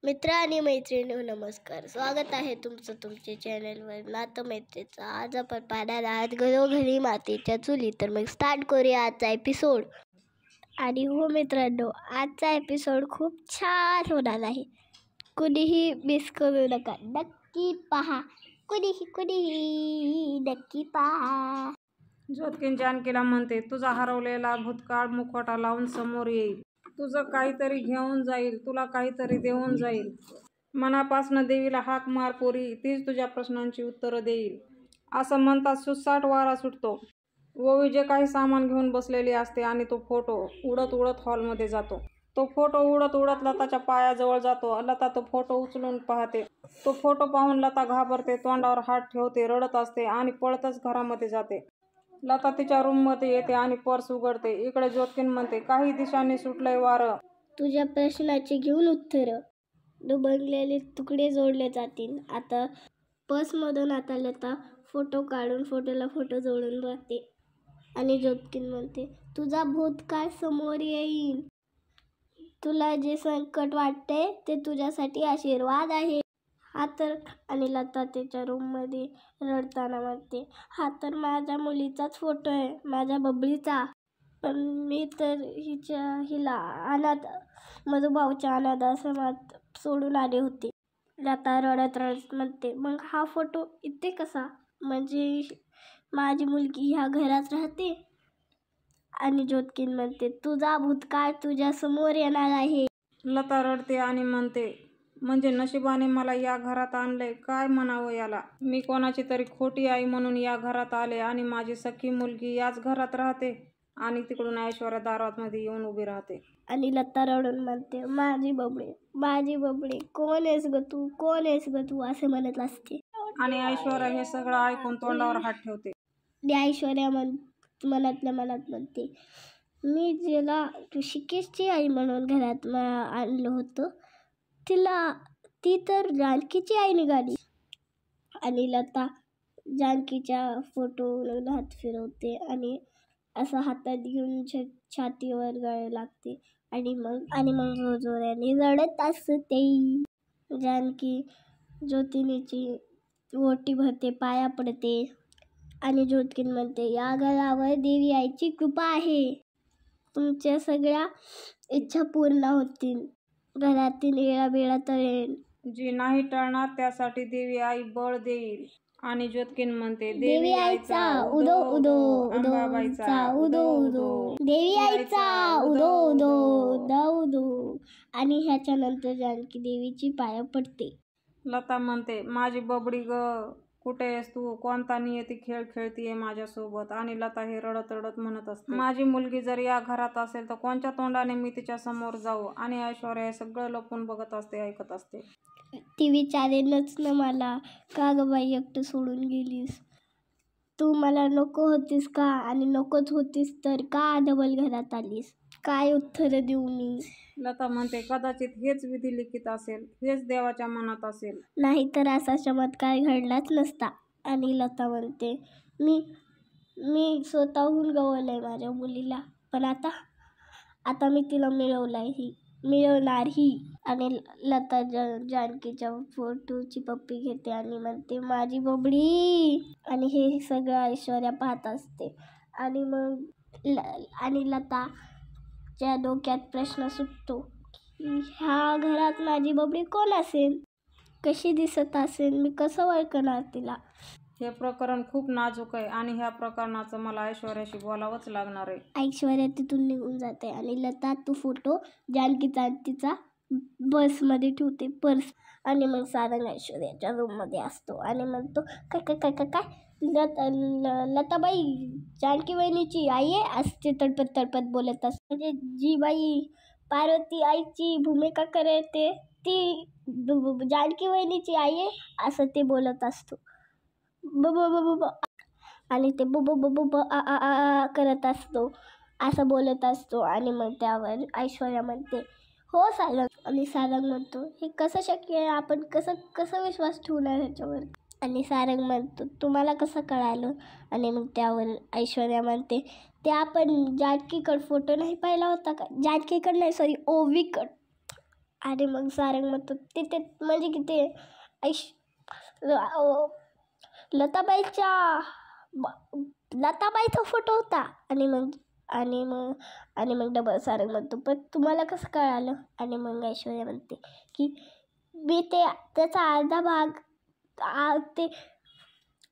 मित्र आणि मैत्रिणींनो नमस्कार. स्वागत आहे तुमचं तुमच्या चॅनलवर नातं मैत्रीचं. आज आपण पाहणार आहात घरोघरी मातीच्या चुली. तर मग स्टार्ट करूया आजचा एपिसोड. आणि हो मित्रांनो, आजचा एपिसोड खूप छान होणार आहे. कुणीही मिस करू नका, नक्की पहा. कुणीही नक्की पहा. ज्योत्किन जानकीला म्हणते, तुझा हरवलेला भूतकाळ मुखवटा लावून समोर येईल. तुझं काहीतरी घेऊन जाईल, तुला काहीतरी देऊन जाईल. मनापासनं देवीला हाक मार पोरी, तीच तुझ्या प्रश्नांची उत्तरं देईल. असं म्हणतात सुसाट वारा सुटतो. ओवी जे काही सामान घेऊन बसलेली असते आणि तो फोटो उडत उडत हॉलमध्ये जातो. तो फोटो उडत उडत लताच्या पायाजवळ जातो. लता तो फोटो उचलून पाहते. तो फोटो पाहून लता घाबरते, तोंडावर हात ठेवते, रडत असते आणि पळतच घरामध्ये जाते. लता तिच्या रूममध्ये येते आणि पर्स उघडते. इकडे ज्योत्किन म्हणते, काही दिशांनी सुटलंय वारं. तुझ्या प्रश्नाची घेऊन उत्तरं. दुबळलेले तुकडे जोडले जातील. आता पर्समधून आता लता फोटो काढून फोटोला फोटो जोडून बघते आणि ज्योत्किन म्हणते, तुझा भूतकाळ समोर येईल. तुला जे संकट वाटते ते तुझ्यासाठी आशीर्वाद आहे. हा तर आणि लता त्याच्या रूममध्ये रडताना म्हणते, हा तर माझ्या मुलीचाच फोटो आहे, माझ्या बबलीचा. पण मी तर हिला मधुभाऊच्या अनाथ आश्रमात सोडून आले होते. लता रडत रडत म्हणते, मग हा फोटो इथे कसा? म्हणजे माझी मुलगी ह्या घरात राहते? आणि ज्योत्किन म्हणते, तुझा भूतकाळ तुझ्या समोर येणार आहे. लता रडते आणि म्हणते, म्हणजे नशिबाने मला या घरात आणलंय. काय म्हणावं याला? मी कोणाची तरी खोटी आई म्हणून या घरात आले आणि माझी सख्खी मुलगी याच घरात राहते. आणि तिकडून ऐश्वर्या दारामध्ये येऊन उभी राहते. आणि लता रडून म्हणते, माझी बबडी, कोण आहेस ग तू असे म्हणत असते. आणि ऐश्वर्या हे सगळं ऐकून तोंडावर हात ठेवते. ऐश्वर्या मनातल्या मनात म्हणते, मी जिला ऋषिकेशची आई म्हणून घरात आणलं होतं, ती तर जानकीची आई निघाली. आणि लता जानकीच्या फोटोवर हात फिरवते आणि असं हातात घेऊन छातीवर गळ लागते आणि मग जोरजोराने रडत असते. जानकी ज्योतिनीची ओटी भरते, पाया पडते आणि ज्योत्किन म्हणते, या घरावर देवी आईची कृपा आहे. तुमच्या सगळ्या इच्छा पूर्ण होतील. घरातील येळाबेळा टळेल. जी नाही टळणार त्यासाठी देवी आई बळ देईल. आणि ज्योत्किन म्हणते, देवी आईचा उदो उदो उदोचा उदो उदो, देवी आईचा उदो उदो उदो उदो. आणि ह्याच्यानंतर जानकी देवीची पाया पडते. लता म्हणते, माझी बबडी ग, कुठे आहेस तू? कोणता नियती खेळ खेळतीये माझ्यासोबत? आणि लता हे रडत रडत म्हणत असते, माझी मुलगी जर या घरात असेल तर कोणत्या तोंडाने मी तिच्या समोर जाऊ? आणि ऐश्वर्या हे सगळं लपून बघत असते, ऐकत असते. ती विचारेनच ना मला, का ग बाई एकटं सोडून गेलीस? तू मला नको होतीस का? आणि नकोच होतीस तर का डबल घरात आलीस? काय उत्तर देऊ मी? लता म्हणते, कदाचित हेच विधी लिखित असेल, हेच देवाच्या मनात असेल. नाहीतर असा चमत्कार घडलाच नसता. आणि लता म्हणते, मी स्वतःहून गवलंय माझ्या मुलीला, पण आता मी तिला मिळवणारही. आणि लता जानकीच्या फोटोची पप्पी घेते आणि म्हणते, माझी बबडी. आणि हे सगळं ऐश्वर्या पाहत असते. आणि लताच्या डोक्यात प्रश्न सुटतो, ह्या घरात माझी बबडी कोण असेल? कशी दिसत असेल? मी कसं ओळखणार तिला? हे प्रकरण खूप नाजूक आहे आणि ह्या प्रकरणाचं मला ऐश्वर्याशी बोलावंच लागणार आहे. ऐश्वर्या तिथून निघून जाते आणि लता तो फोटो जानकीचा तिचा बसमध्ये ठेवते, पर्स. आणि मग सारंग ऐश्वर्याच्या रूममध्ये असतो आणि म्हणतो, काय लताबाई जानकी वहिनीची आई आहे असते, तडपत बोलत असते. म्हणजे जी बाई पार्वती आईची भूमिका करते ती जानकी वहिनीची आई आहे असं ते बोलत असतो. आणि ते करत असतो, असं बोलत असतो. आणि मग त्यावर ऐश्वर्या म्हणते, हो सारंग. आणि सारंग म्हणतो, हे कसं शक्य आहे? आपण कसं विश्वास ठेवणार ह्याच्यावर? आणि सारंग म्हणतो, तुम्हाला कसं कळालं? आणि मग त्यावर ऐश्वर्या म्हणते, ते आपण जानकीकडे फोटो नाही पाहिला होता का? जानकीकडे नाही, सॉरी, ओवीकडे. आणि मग सारंग म्हणतो तिथे म्हणजे की ते लताबाईच्या लताबाईचा फोटो होता. आणि मग डबल सारंग म्हणतो पण तुम्हाला कसं कळालं. आणि मग ऐश्वर्या म्हणते की मी त्याचा अर्धा भाग ते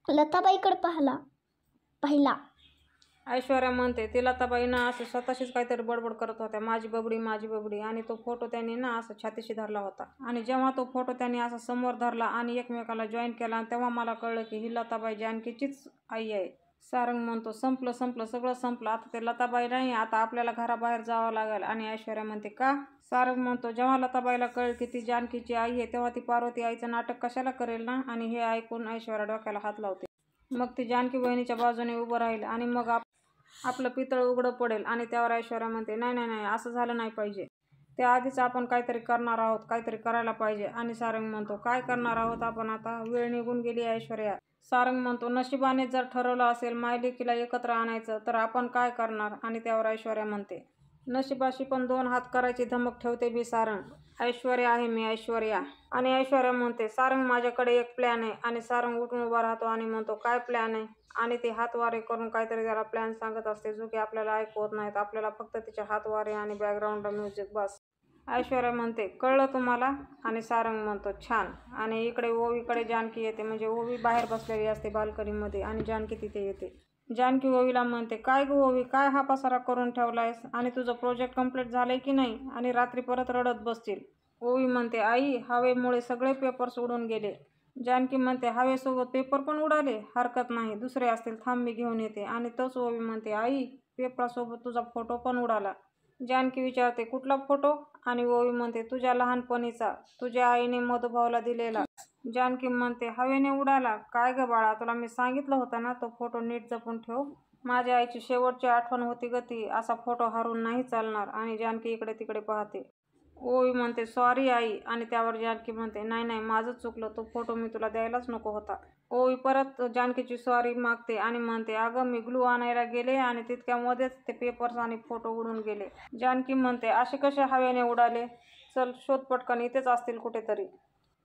लताबाईकडे पाहिला. ऐश्वर्या म्हणते ती लताबाई ना असं स्वतःशीच काहीतरी बडबड करत होत्या, माझी बबडी माझी बबडी. आणि तो फोटो त्यांनी ना असं छातीशी धरला होता. आणि जेव्हा तो फोटो त्यांनी असा समोर धरला आणि एकमेकाला जॉईन केला, तेव्हा मला कळलं की ही लताबाई जानकीचीच आई आहे. सारंग म्हणतो संपलं सगळं संपलं. आता ते लताबाई नाही, आता आपल्याला घराबाहेर जावं लागेल. आणि ऐश्वर्या म्हणते का. सारंग म्हणतो जेव्हा लताबाईला कळेल की ती जानकीची आई आहे, तेव्हा ती पार्वती आईचं नाटक कशाला करेल ना. आणि हे ऐकून ऐश्वर्या डोक्याला हात लावते. मग ती जानकी बहिणीच्या बाजूने उभं राहील आणि मग आपलं पितळ उघडं पडेल. आणि त्यावर ऐश्वर्या म्हणते नाही नाही नाही, असं झालं नाही पाहिजे. त्याआधीच आपण काहीतरी करणार आहोत, काहीतरी करायला पाहिजे. आणि सारंग म्हणतो काय करणार आहोत आपण आता, वेळ निघून गेली ऐश्वर्या. सारंग म्हणतो नशिबाने जर ठरवलं असेल मायलेकीला एकत्र आणायचं तर आपण काय करणार. आणि त्यावर ऐश्वर्या म्हणते नशिबाशी पण 2 हात करायची धमक ठेवते मी सारंग. ऐश्वर्या आहे मी, ऐश्वर्या. आणि ऐश्वर्या म्हणते सारंग माझ्याकडे एक प्लॅन आहे. आणि सारंग उठून उभा राहतो आणि म्हणतो काय प्लॅन आहे. आणि ती हातवारे करून काहीतरी त्याला प्लॅन सांगत असते, जो की आपल्याला ऐकवत नाहीत. आपल्याला फक्त तिचे हातवारे आणि बॅकग्राऊंड म्युझिक बस. ऐश्वर्या म्हणते कळलं तुम्हाला. आणि सारंग म्हणतो छान. आणि इकडे ओवीकडे जानकी येते, म्हणजे ओवी बाहेर बसलेली असते बाल्कनीमध्ये आणि जानकी तिथे येते. जानकी ओवीला म्हणते काय गं ओवी, काय हा पसारा करून ठेवलायस आणि तुझं प्रोजेक्ट कंप्लीट झालंय की नाही आणि रात्री परत रडत बसतील. ओवी म्हणते आई हवेमुळे सगळे पेपर्स उडून गेले. जानकी म्हणते हवेसोबत पेपर पण उडाले, हरकत नाही, दुसरे असतील, थांब मी घेऊन येते. आणि तोच ओवी म्हणते आई पेपरासोबत तुझा फोटो पण उडाला. जानकी विचारते कुठला फोटो. आणि ओवी म्हणते तुझ्या लहानपणीचा, तुझ्या आईने मधुभाऊला दिलेला. जानकी म्हणते हवेने उडाला. काय ग बाळा, तुला मी सांगितलं होतं ना तो फोटो नीट जपून ठेव. माझ्या आईची शेवटची आठवण होती ग ती, असा फोटो हरवून नाही चालणार. आणि जानकी इकडे तिकडे पाहते. ओवी म्हणते सॉरी आई. आणि त्यावर जानकी म्हणते नाही नाही माझं चुकलं, तो फोटो मी तुला द्यायलाच नको होता. ओवी परत जानकीची सॉरी मागते आणि म्हणते अगं मी ग्लू आणायला गेले आणि तितक्यामध्येच ते पेपर्स आणि फोटो उडून गेले. जानकी म्हणते असे कसे हवेने उडाले, चल शोध पटकन, इथेच असतील कुठेतरी.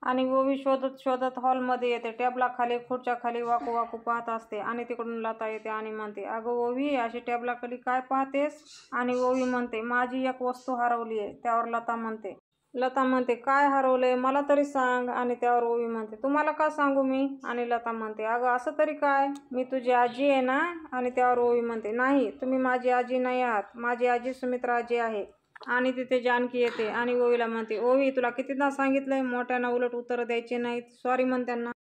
आणि ओवी शोधत शोधत हॉलमध्ये येते. टेबलाखाली खुर्च्याखाली वाकू वाकू पाहत असते. आणि तिकडून लता येते आणि म्हणते अगं ओवी अशी टेबलाखाली काय पाहतेस. आणि ओवी म्हणते माझी एक वस्तू हरवली आहे. त्यावर लता म्हणते काय हरवलंय मला तरी सांग. आणि त्यावर ओवी म्हणते तुम्हाला का सांगू मी. आणि लता म्हणते अगं असं तरी काय, मी तुझी आजी आहे ना. आणि त्यावर ओवी म्हणते नाही तुम्ही माझी आजी नाही आहात, माझी आजी सुमित्रा आजी आहे. आणि तिथे जानकी येते आणि ओवीला म्हणते ओवी तुला कितीदा सांगितलंय मोठ्यांना उलट उत्तरं द्यायची नाहीत, सॉरी म्हण त्यांना.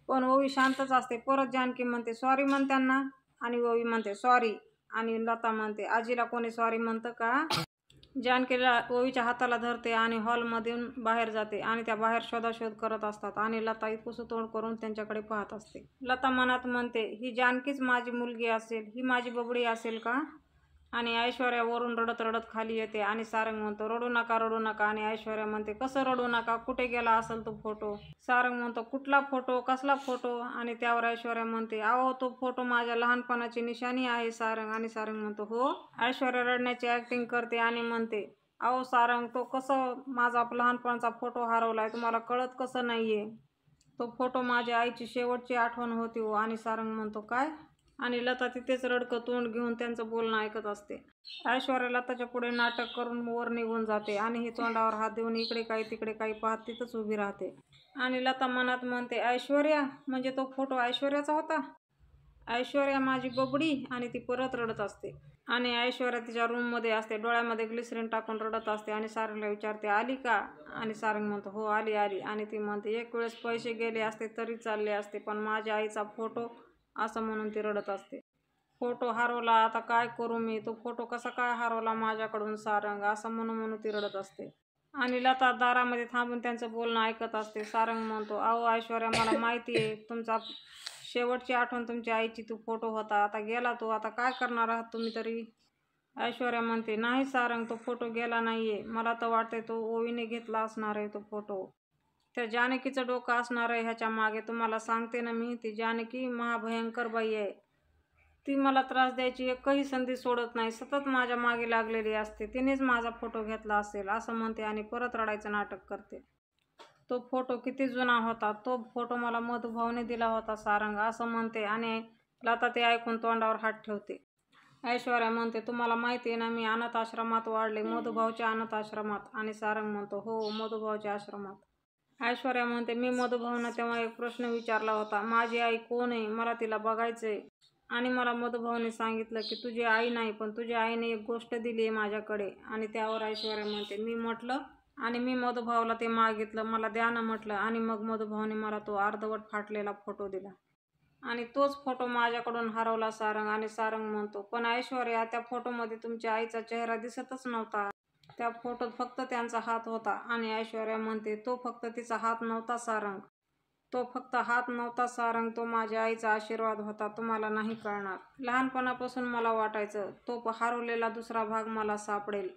पण ओवी शांतच असते. परत जानकी म्हणते सॉरी म्हण त्यांना. आणि ओवी म्हणते सॉरी. आणि लता म्हणते आजीला कोणी सॉरी म्हणतं का. जानकीला ओवीच्या हाताला धरते आणि हॉलमधून बाहेर जाते. आणि त्या बाहेर शोधाशोध करत असतात. आणि लता इतकुसं तोंड करून त्यांच्याकडे पाहत असते. लता मनात म्हणते ही जानकीच माझी मुलगी असेल, ही माझी बबडी असेल का. आणि ऐश्वर्या वरून रडत रडत खाली येते. आणि सारंग म्हणतो रडू नका रडू नका. आणि ऐश्वर्या म्हणते कसं रडू नका, कुठे गेला असेल तो फोटो. सारंग म्हणतो कुठला फोटो, कसला फोटो. आणि त्यावर ऐश्वर्या म्हणते अहो तो फोटो माझ्या लहानपणाची निशाणी आहे सारंग. आणि सारंग म्हणतो हो. ऐश्वर्या रडण्याची ॲक्टिंग करते आणि म्हणते अहो सारंग तो कसं माझा लहानपणाचा फोटो हरवलाय, तुम्हाला कळत कसं नाहीये. तो फोटो माझ्या आईची शेवटची आठवण होती हो. आणि सारंग म्हणतो काय. आणि लता तिथेच रडकं तोंड घेऊन त्यांचं बोलणं ऐकत असते. ऐश्वर्या लताच्या पुढे नाटक करून वर निघून जाते. आणि ही तोंडावर हात देऊन इकडे काही तिकडे काही पाहत तिथंच उभी राहते. आणि लता मनात म्हणते ऐश्वर्या म्हणजे तो फोटो ऐश्वर्याचा होता, ऐश्वर्या माझी बबडी. आणि ती परत रडत असते. आणि ऐश्वर्या तिच्या रूममध्ये असते, डोळ्यामध्ये ग्लिसरीन टाकून रडत असते. आणि सारंगला विचारते आली का. आणि सारंग म्हणतो हो आली आली. आणि ती म्हणते एक वेळेस पैसे गेले असते तरी चालले असते, पण माझ्या आईचा फोटो, असं म्हणून ती रडत असते. फोटो हरवला, आता काय करू मी, तो फोटो कसा काय हरवला माझ्याकडून सारंग, असं म्हणून ती रडत असते. आणि लता दारामध्ये थांबून त्यांचं बोलणं ऐकत असते. सारंग म्हणतो अहो ऐश्वर्या मला माहिती आहे तुमचा शेवटची आठवण तुमच्या आईची तो फोटो होता, आता गेला तो, आता काय करणार आहात तुम्ही तरी. ऐश्वर्या म्हणते नाही सारंग तो फोटो गेला नाहीये, मला तर वाटते तो ओवीने घेतला असणार आहे तो फोटो. त्या जानकीचं डोकं असणार आहे ह्याच्या मागे, तुम्हाला सांगते ना मी, ती जानकी महाभयंकर बाई आहे. ती मला त्रास द्यायची एकही संधी सोडत नाही, सतत माझ्या मागे लागलेली असते. तिनेच माझा फोटो घेतला असेल असं म्हणते आणि परत रडायचं नाटक करते. तो फोटो किती जुना होता, तो फोटो मला मधुभाऊने दिला होता सारंग असं म्हणते आणि लता ते ऐकून तोंडावर हात ठेवते. ऐश्वर्या म्हणते, तुम्हाला माहिती आहे ना, मी अनाथ आश्रमात वाढले, मधुभाऊच्या अनाथ आश्रमात. आणि सारंग म्हणतो, हो, मधुभाऊच्या आश्रमात. ऐश्वर्या म्हणते, मी मधुभाऊंना तेव्हा एक प्रश्न विचारला होता, माझी आई कोण आहे, मला तिला बघायचंय. आणि मला मधुभाऊने सांगितलं की तुझी आई नाही, पण तुझ्या आईने एक गोष्ट दिली आहे माझ्याकडे. आणि त्यावर ऐश्वर्या म्हणते, मी म्हटलं आणि मी मधुभाऊला ते मागितलं, मला द्या ना म्हटलं. आणि मग मधुभाऊने मला तो अर्धवट फाटलेला फोटो दिला आणि तोच फोटो माझ्याकडून हरवला सारंग. आणि सारंग म्हणतो, पण ऐश्वर्या, त्या फोटोमध्ये तुमच्या आईचा चेहरा दिसतच नव्हता, त्या फोटोत फक्त त्यांचा हात होता. आणि ऐश्वर्या म्हणते, तो फक्त तिचा हात नव्हता सारंग, तो फक्त हात नव्हता सारंग, तो माझ्या आईचा आशीर्वाद होता. तुम्हाला नाही कळणार. लहानपणापासून मला वाटायचं तो हरवलेला दुसरा भाग मला सापडेल,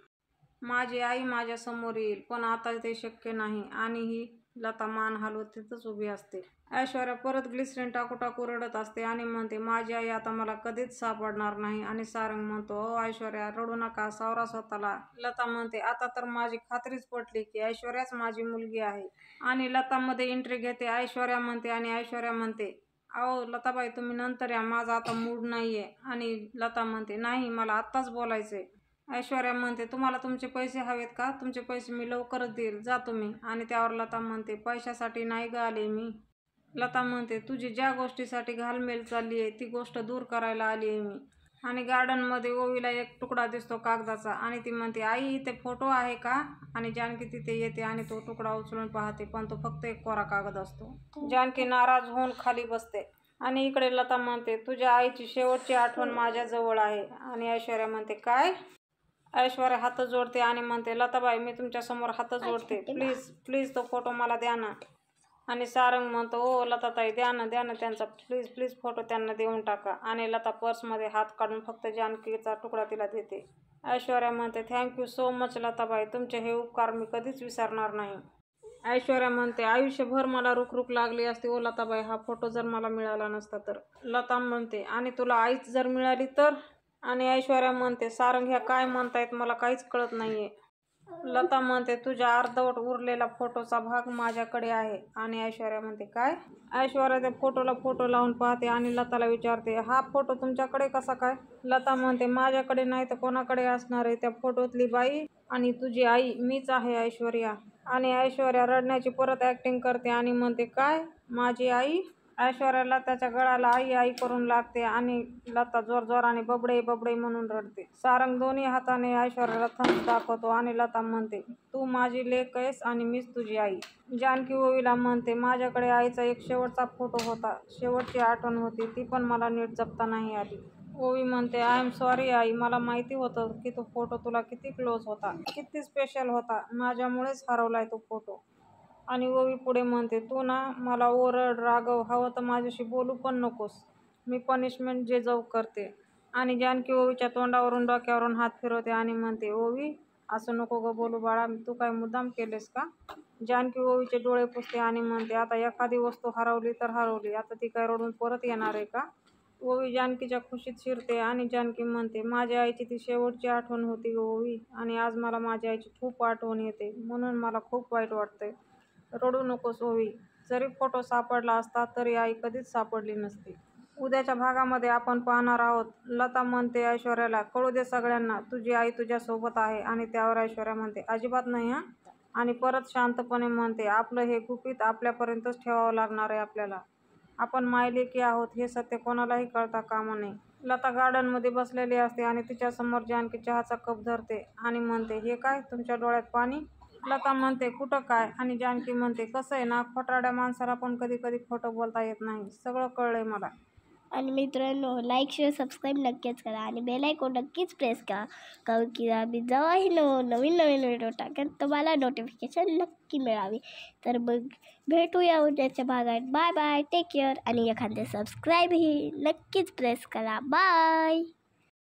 माझी आई माझ्या समोर येईल, पण आता ते शक्य नाही. आणि ही लता मान हलवत तिथंच उभी असते. ऐश्वर्या परत ग्लिसरीन टाकू टाकू रडत असते आणि म्हणते, माझी आई आता मला कधीच सापडणार नाही. आणि सारंग म्हणतो, ओ ऐश्वर्या, रडू नका, सावरा स्वतःला. लता म्हणते, आता तर माझी खात्रीच पटली की ऐश्वर्याच माझी मुलगी आहे. आणि लतामध्ये एंट्री घेते ऐश्वर्या म्हणते. आणि ऐश्वर्या म्हणते, अहो लताबाई, तुम्ही नंतर या, माझा आता मूड नाहीये. आणि लता म्हणते, नाही, मला आत्ताच बोलायचंय. ऐश्वर्या म्हणते, तुम्हाला तुमचे पैसे हवेत का, तुमचे पैसे मी लवकरच देईल, जा तुम्ही. आणि त्यावर लता म्हणते, पैशासाठी नाही ग आले मी. लता म्हणते, तुझी ज्या गोष्टीसाठी घालमेल चालली आहे ती गोष्ट दूर करायला आली आहे मी. आणि गार्डनमध्ये ओवीला एक तुकडा दिसतो कागदाचा आणि ती म्हणते, आई, इथे फोटो आहे का. आणि जानकी तिथे येते आणि तो तुकडा उचलून पाहते, पण तो फक्त एक कोरा कागद असतो. जानकी नाराज होऊन खाली बसते. आणि इकडे लता म्हणते, तुझ्या आईची शेवटची आठवण माझ्याजवळ आहे. आणि ऐश्वर्या म्हणते, काय. ऐश्वर्या हात जोडते आणि म्हणते, लताबाई, मी तुमच्यासमोर हात जोडते, प्लीज प्लीज तो फोटो मला द्या ना. आणि सारंग म्हणतो, ओ लताताई, द्या ना त्यांचा, प्लीज प्लीज फोटो त्यांना देऊन टाका. आणि लता पर्समध्ये हात काढून फक्त जानकीचा तुकडा तिला देते. ऐश्वर्या म्हणते, थँक्यू सो मच लताबाई, तुमचे हे उपकार मी कधीच विसरणार नाही. ऐश्वर्या म्हणते, आयुष्यभर मला रुखरुख लागली असती ओ लताबाई, हा फोटो जर मला मिळाला नसता तर. लता म्हणते, आणि तुला आईच जर मिळाली तर. आणि ऐश्वर्या म्हणते, सारंग ह्या काय म्हणतायत, मला काहीच कळत नाहीये. लता म्हणते, तुझ्या अर्धवट उरलेला फोटोचा भाग माझ्याकडे आहे. आणि ऐश्वर्या म्हणते, काय. ऐश्वर्या त्या फोटोला फोटो लावून पाहते आणि लताला विचारते, हा फोटो तुमच्याकडे कसा काय. लता म्हणते, माझ्याकडे नाही तर कोणाकडे असणार आहे, त्या फोटोतली बाई आणि तुझी आई मीच आहे ऐश्वर्या. आणि ऐश्वर्या रडण्याची परत ॲक्टिंग करते आणि म्हणते, काय, माझी आई. ऐश्वर्याला त्याच्या गळाला आई आई करून लागते आणि लता जोरजोराने बबडे बबडे म्हणून रडते. सारंग दोन्ही हाताने ऐश्वर्याला थम्स दाखवतो आणि लता म्हणते, तू माझी लेक आहेस आणि मीच तुझी आई. जानकी ओवीला म्हणते, माझ्याकडे आईचा एक शेवटचा फोटो होता, शेवटची आठवण होती, ती पण मला नीट जपता नाही आली. ओवी म्हणते, आय एम सॉरी आई, मला माहिती होतं की तो फोटो तुला किती क्लोज होता, किती स्पेशल होता, माझ्यामुळेच हरवलाय तो फोटो. आणि ओवी पुढे म्हणते, तू ना मला ओरड, रागव, हवं तर माझ्याशी बोलू पण नकोस, मी पनिशमेंट जे जाऊ करते. आणि जानकी ओवीच्या तोंडावरून डोक्यावरून हात फिरवते आणि म्हणते, ओवी, असं नको गं बोलू बाळा, तू काय मुद्दाम केलेस का. जानकी ओवीचे डोळे पुसते आणि म्हणते, आता एखादी वस्तू हरवली तर हरवली, आता ती काय रडून परत येणार आहे का. ओवी जानकीच्या खुशीत शिरते आणि जानकी म्हणते, माझ्या आईची ती शेवटची आठवण होती ओवी, आणि आज मला माझ्या आईची खूप आठवण येते, म्हणून मला खूप वाईट वाटतंय. रडू नकोस ओवी, जरी फोटो सापडला असता तरी आई कधीच सापडली नसती. उद्याच्या भागामध्ये आपण पाहणार आहोत, लता म्हणते ऐश्वर्याला, कळू दे सगळ्यांना, तुझी आई तुझ्यासोबत आहे. आणि त्यावर ऐश्वर्या म्हणते, अजिबात नाही हां. आणि परत शांतपणे म्हणते, आपलं हे गुपित आपल्यापर्यंतच ठेवावं लागणार आहे आपल्याला, आपण मायलेकी आहोत हे सत्य कोणालाही कळता कामा नये. लता गार्डनमध्ये बसलेली असते आणि तिच्यासमोर जानकी चहाचा कप धरते आणि म्हणते, हे काय, तुमच्या डोळ्यात पाणी. लता म्हणते, कुठं काय. आणि जानकी म्हणते, कसं आहे ना, खोटारड्या माणसाला पण कधी कधी खोटं बोलता येत नाही, सगळं कळलंय मला. आणि मित्रांनो, लाईक शेअर सबस्क्राईब नक्कीच करा आणि बेल आयकॉन नक्कीच प्रेस करा, कारण की आम्ही जेव्हाही नवीन व्हिडिओ टाकेन तुम्हाला नोटिफिकेशन नक्की मिळावी. तर मग भेटूया उद्याच्या भागात. Bye bye, take care. आणि एखादे सबस्क्राईब ही नक्कीच प्रेस करा. बाय.